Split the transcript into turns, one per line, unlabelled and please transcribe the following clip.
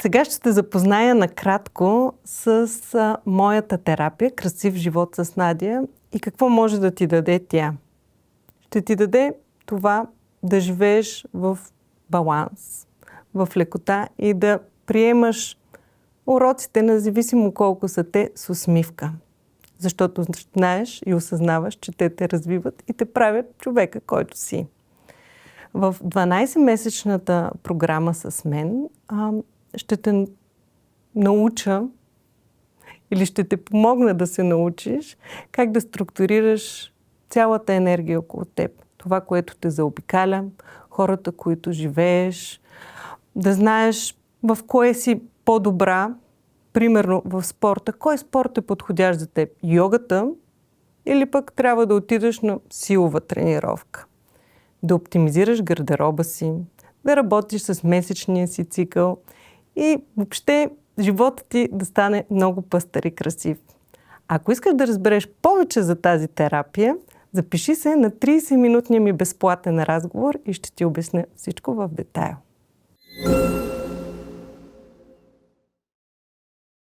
Сега ще те запозная накратко с моята терапия "Красив живот с Надя" и какво може да ти даде тя. Ще ти даде това да живееш в баланс, в лекота и да приемаш уроците, независимо колко са те, с усмивка. Защото знаеш и осъзнаваш, че те те развиват и те правят човека, който си. В 12-месечната програма с мен ще те науча или ще те помогна да се научиш как да структурираш цялата енергия около теб. Това, което те заобикаля, хората, които живееш, да знаеш в кое си по-добра, примерно в спорта. Кой спорт е подходящ за теб? Йогата или пък трябва да отидеш на силова тренировка? Да оптимизираш гардероба си, да работиш с месечния си цикъл и въобще животът ти да стане много пъстър и красив. Ако искаш да разбереш повече за тази терапия, запиши се на 30-минутния ми безплатен разговор и ще ти обясня всичко в детайл.